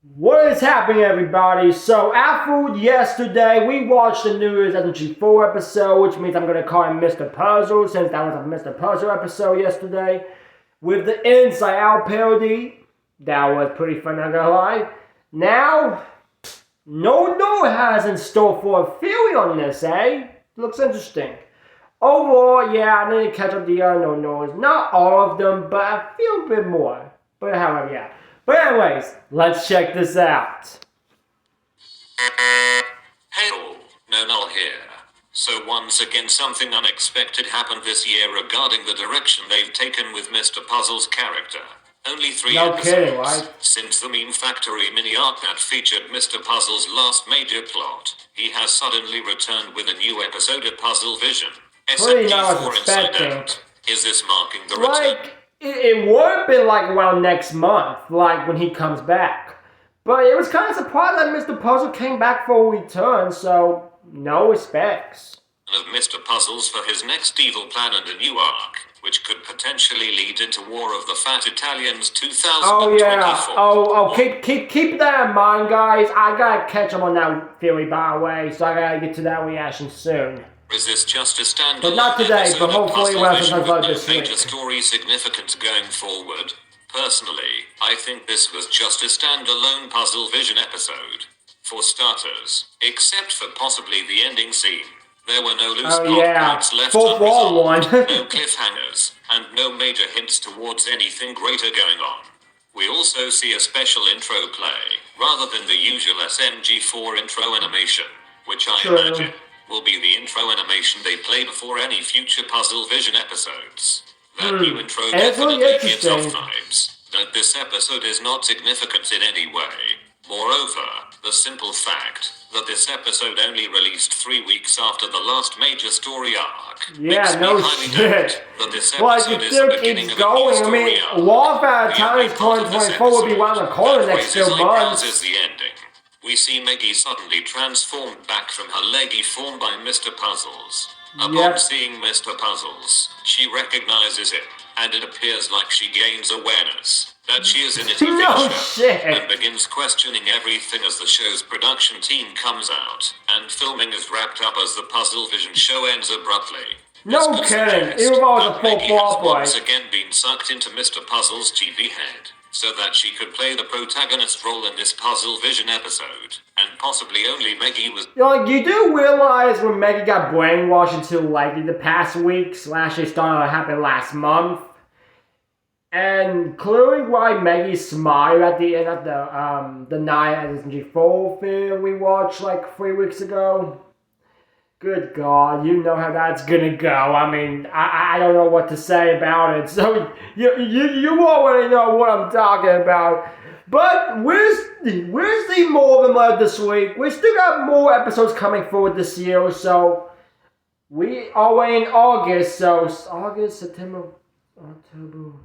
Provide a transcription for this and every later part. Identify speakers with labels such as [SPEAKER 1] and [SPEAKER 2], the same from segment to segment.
[SPEAKER 1] What is happening, everybody? So, after yesterday, we watched the new SMG4 episode, which means I'm going to call him Mr. Puzzle, since that was a Mr. Puzzle episode yesterday, with the Inside Out parody. That was pretty fun, not gonna lie. Now, no has in store for a theory on this, eh? Looks interesting. Overall, yeah, I need to catch up the other no-nos. Not all of them, but I feel a bit more. But however, yeah. But anyways, let's check this out.
[SPEAKER 2] Hey all, no here. So once again something unexpected happened this year regarding the direction they've taken with Mr. Puzzle's character. Only 3 episodes
[SPEAKER 1] kidding, right?
[SPEAKER 2] since the Meme Factory mini arc that featured Mr. Puzzle's last major plot. He has suddenly returned with a new episode of Puzzle Vision.
[SPEAKER 1] Pretty not
[SPEAKER 2] SMG4
[SPEAKER 1] was
[SPEAKER 2] Inside
[SPEAKER 1] expecting.
[SPEAKER 2] Out. Is this marking the return?
[SPEAKER 1] It would have been like around next month, like when he comes back. But it was kind of surprised that Mr. Puzzle came back for a return, so no respects.
[SPEAKER 2] Of Mr. Puzzles for his next evil plan and a new arc, which could potentially lead into War of the Fat Italians 2024.
[SPEAKER 1] Oh yeah. Keep that in mind, guys. I gotta catch up on that theory, by the way, so I gotta get to that reaction soon.
[SPEAKER 2] Is this just a standalone
[SPEAKER 1] But not today,
[SPEAKER 2] episode
[SPEAKER 1] but
[SPEAKER 2] of
[SPEAKER 1] hopefully
[SPEAKER 2] Puzzle
[SPEAKER 1] we'll have
[SPEAKER 2] Vision
[SPEAKER 1] something
[SPEAKER 2] with
[SPEAKER 1] like
[SPEAKER 2] no
[SPEAKER 1] this
[SPEAKER 2] major
[SPEAKER 1] week.
[SPEAKER 2] story significance going forward? Personally, I think this was just a standalone Puzzle Vision episode. For starters, except for possibly the ending scene, there were no loose plot points left unresolved, no cliffhangers, and no major hints towards anything greater going on. We also see a special intro play, rather than the usual SMG4 intro animation, which I imagine will be the intro animation they play before any future Puzzle Vision episodes. That new intro definitely gives off vibes that this episode is not significant in any way. Moreover, the simple fact that this episode only released 3 weeks after the last major story arc makes me highly doubt that this episode is the beginning of a new story arc.
[SPEAKER 1] War of Fat
[SPEAKER 2] The only
[SPEAKER 1] Italians
[SPEAKER 2] part of this
[SPEAKER 1] 2024 will be around the corner
[SPEAKER 2] that
[SPEAKER 1] next few
[SPEAKER 2] raises eyebrows
[SPEAKER 1] months.
[SPEAKER 2] is the ending. We see Meggy suddenly transformed back from her leggy form by Mr. Puzzles. Upon seeing Mr. Puzzles, she recognizes him, and it appears like she gains awareness that she is in a TV show, and begins questioning everything as the show's production team comes out, and filming is wrapped up as the Puzzle Vision show ends abruptly.
[SPEAKER 1] No kidding, even though it was a full
[SPEAKER 2] Meggy has
[SPEAKER 1] flop,
[SPEAKER 2] once again been sucked into Mr. Puzzle's TV head, so that she could play the protagonist role in this Puzzle Vision episode, and possibly only Meggy was.
[SPEAKER 1] You do realize when Meggy got brainwashed into leggy the past week, slash it started to happen last month, and clearly why Meggy smiled at the end of the night at SMG4 film we watched like 3 weeks ago. Good God, you know how that's gonna go. I mean, I don't know what to say about it. So you already know what I'm talking about. But where's the more than love this week? We still got more episodes coming forward this year. So we are in August. So August, September, October.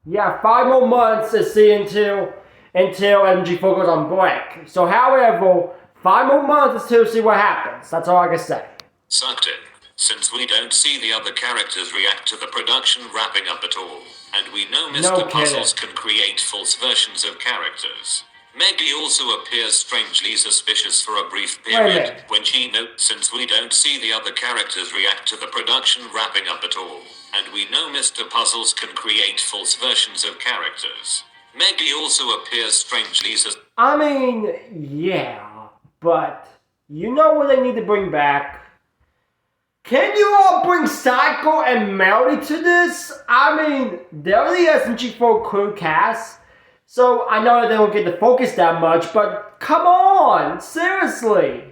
[SPEAKER 1] Yeah, 5 more months to see until MG4 goes on break. So however, 5 more months to see what happens. That's all I can say.
[SPEAKER 2] Sucked in, since we don't see the other characters react to the production wrapping up at all, and we know Mr. Puzzles can create false versions of characters. Meggy also appears strangely suspicious for a brief period when she notes since we don't see the other characters react to the production wrapping up at all, and we know Mr. Puzzles can create false versions of characters. Meggy also appears strangely suspicious.
[SPEAKER 1] I mean, yeah, but you know what they need to bring back? Can you all bring Psycho and Melody to this? I mean, they're the SMG4 crew cast, so I know that they don't get the focus that much, but come on, seriously.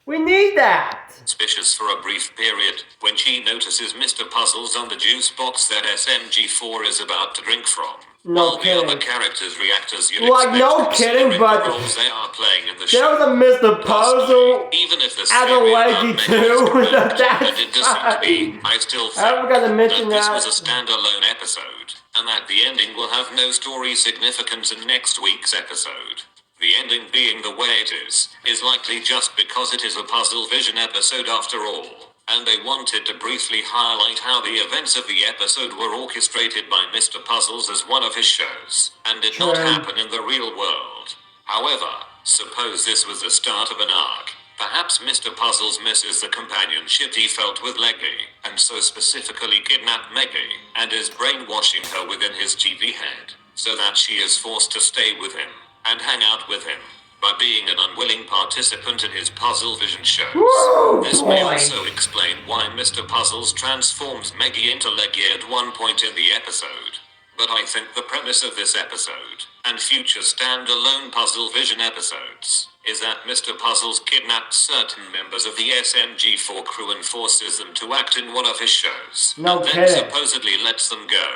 [SPEAKER 1] We need that.
[SPEAKER 2] Suspicious for a brief period when she notices Mr. Puzzles on the juice box that SMG4 is about to drink from.
[SPEAKER 1] No
[SPEAKER 2] While
[SPEAKER 1] kidding.
[SPEAKER 2] the other characters react as you'd
[SPEAKER 1] Like,
[SPEAKER 2] expect,
[SPEAKER 1] no kidding, but
[SPEAKER 2] the roles they are playing in the
[SPEAKER 1] there
[SPEAKER 2] show.
[SPEAKER 1] was a Mr. Puzzle
[SPEAKER 2] even if the
[SPEAKER 1] as a
[SPEAKER 2] story
[SPEAKER 1] leggy
[SPEAKER 2] about
[SPEAKER 1] too.
[SPEAKER 2] Meggy is correct,
[SPEAKER 1] That's
[SPEAKER 2] and it doesn't to be, I still think
[SPEAKER 1] I forgot to mention
[SPEAKER 2] this
[SPEAKER 1] that.
[SPEAKER 2] was a standalone episode, and that the ending will have no story significance in next week's episode. The ending being the way it is likely just because it is a Puzzle Vision episode after all, and they wanted to briefly highlight how the events of the episode were orchestrated by Mr. Puzzles as one of his shows, and did not happen in the real world. However, suppose this was the start of an arc. Perhaps Mr. Puzzles misses the companionship he felt with Leggy, and so specifically kidnapped Meggy, and is brainwashing her within his TV head, so that she is forced to stay with him, and hang out with him, by being an unwilling participant in his Puzzle Vision shows.
[SPEAKER 1] Woo,
[SPEAKER 2] This
[SPEAKER 1] boy.
[SPEAKER 2] may also explain why Mr. Puzzles transforms Meggy into Leggy at one point in the episode. But I think the premise of this episode, and future standalone Puzzle Vision episodes, is that Mr. Puzzles kidnaps certain members of the SMG4 crew and forces them to act in one of his shows,
[SPEAKER 1] No
[SPEAKER 2] and then
[SPEAKER 1] kidding.
[SPEAKER 2] supposedly lets them go.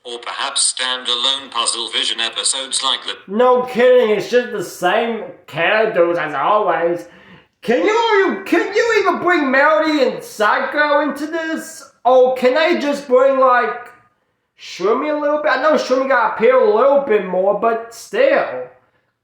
[SPEAKER 2] Or perhaps standalone Puzzle Vision episodes like the...
[SPEAKER 1] No kidding, it's just the same characters as always. Can you even bring Melody and Psycho into this? Or can they just bring like Shrimmy a little bit? I know Shrimmy got appeal a little bit more, but still.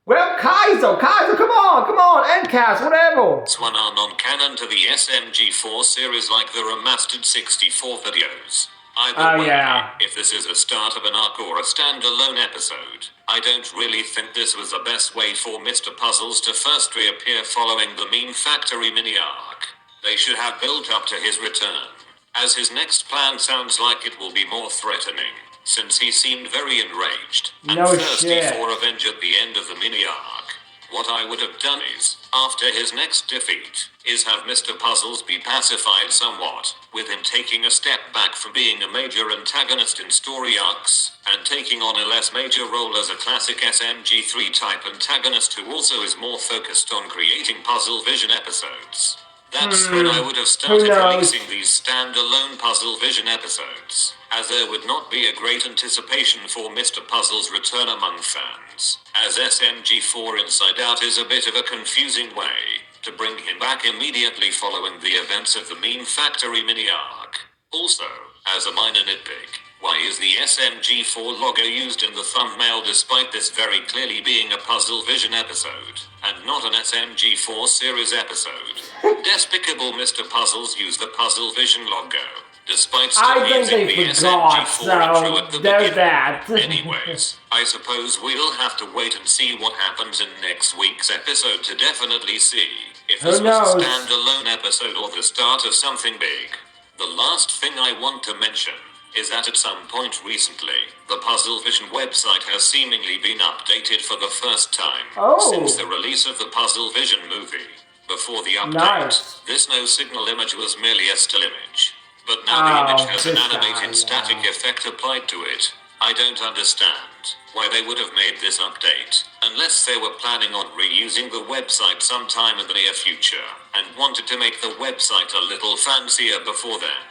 [SPEAKER 1] Well, Kaizo, come on, Endcast, whatever.
[SPEAKER 2] This one are non-canon to the SMG4 series like the remastered 64 videos. Either way,
[SPEAKER 1] yeah.
[SPEAKER 2] if this is a start of an arc or a standalone episode, I don't really think this was the best way for Mr. Puzzles to first reappear following the Meme Factory mini-arc. They should have built up to his return, as his next plan sounds like it will be more threatening, since he seemed very enraged and
[SPEAKER 1] No
[SPEAKER 2] thirsty
[SPEAKER 1] shit.
[SPEAKER 2] for revenge at the end of the mini-arc. What I would have done is, after his next defeat, is have Mr. Puzzles be pacified somewhat, with him taking a step back from being a major antagonist in story arcs, and taking on a less major role as a classic SMG3 type antagonist who also is more focused on creating Puzzle Vision episodes. That's when I would have started
[SPEAKER 1] knows?
[SPEAKER 2] releasing these standalone Puzzle Vision episodes, as there would not be a great anticipation for Mr. Puzzle's return among fans, as SMG4 Inside Out is a bit of a confusing way to bring him back immediately following the events of the Meme Factory mini-arc. Also, as a minor nitpick, why is the SMG4 logo used in the thumbnail despite this very clearly being a Puzzle Vision episode, and not an SMG4 series episode? Despicable Mr. Puzzles used the Puzzle Vision logo, despite still
[SPEAKER 1] I think
[SPEAKER 2] using
[SPEAKER 1] they
[SPEAKER 2] the
[SPEAKER 1] forgot,
[SPEAKER 2] SMG4 intro at the
[SPEAKER 1] so there's
[SPEAKER 2] beginning.
[SPEAKER 1] that.
[SPEAKER 2] Anyways, I suppose we'll have to wait and see what happens in next week's episode to definitely see if
[SPEAKER 1] Who
[SPEAKER 2] this was a
[SPEAKER 1] knows?
[SPEAKER 2] standalone episode or the start of something big. The last thing I want to mention is that at some point recently, the Puzzle Vision website has seemingly been updated for the first time since the release of the Puzzle Vision movie. Before the update,
[SPEAKER 1] Nice.
[SPEAKER 2] this no signal image was merely a still image, but now the image has an
[SPEAKER 1] this
[SPEAKER 2] animated
[SPEAKER 1] guy,
[SPEAKER 2] static
[SPEAKER 1] yeah.
[SPEAKER 2] effect applied to it. I don't understand why they would have made this update, unless they were planning on reusing the website sometime in the near future, and wanted to make the website a little fancier before then.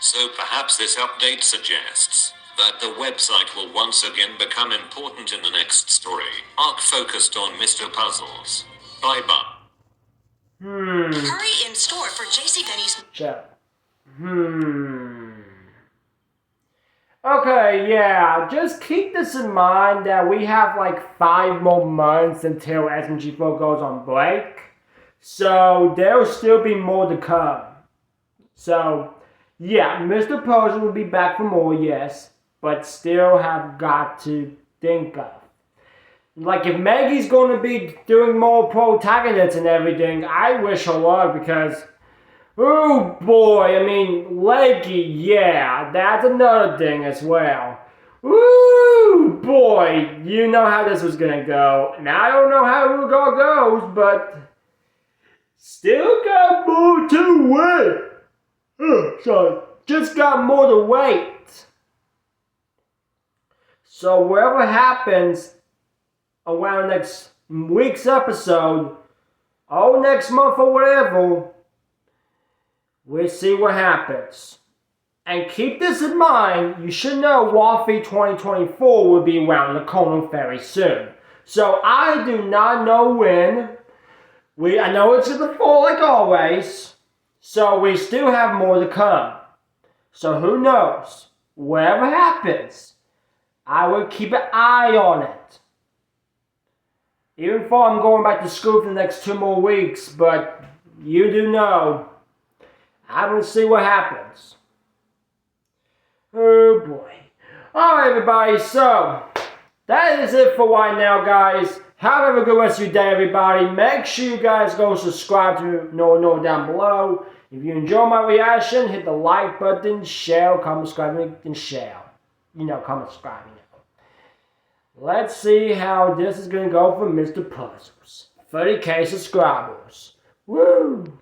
[SPEAKER 2] So perhaps this update suggests that the website will once again become important in the next story, arc focused on Mr. Puzzles. Bye-bye.
[SPEAKER 3] Hurry in store for JCPenney's.
[SPEAKER 1] Check. Okay, yeah, just keep this in mind that we have like 5 more months until SMG4 goes on break. So there'll still be more to come. So, yeah, Mr. Puzzle will be back for more, yes, but still have got to think of. Like, if Maggie's going to be doing more protagonists and everything, I wish her luck because, oh boy, I mean, Leggy, yeah, that's another thing as well. Ooh, boy, you know how this was going to go. And I don't know how it all goes, but still got more to wait. Sorry, just got more to wait. So whatever happens around next week's episode, or next month or whatever, we'll see what happens. And keep this in mind, you should know Waffy 2024 will be around the corner very soon. So I do not know when. I know it's in the fall like always. So we still have more to come. So who knows? Whatever happens, I will keep an eye on it. Even though I'm going back to school for the next 2 more weeks, but you do know, I will see what happens. Oh boy. Alright everybody, so that is it for right now, guys. Have a good rest of your day, everybody. Make sure you guys go subscribe to No down below. If you enjoy my reaction, hit the like button, share, comment, subscribe, and share. Comment, subscribe, Let's see how this is going to go for Mr. Puzzles. 30K subscribers. Woo!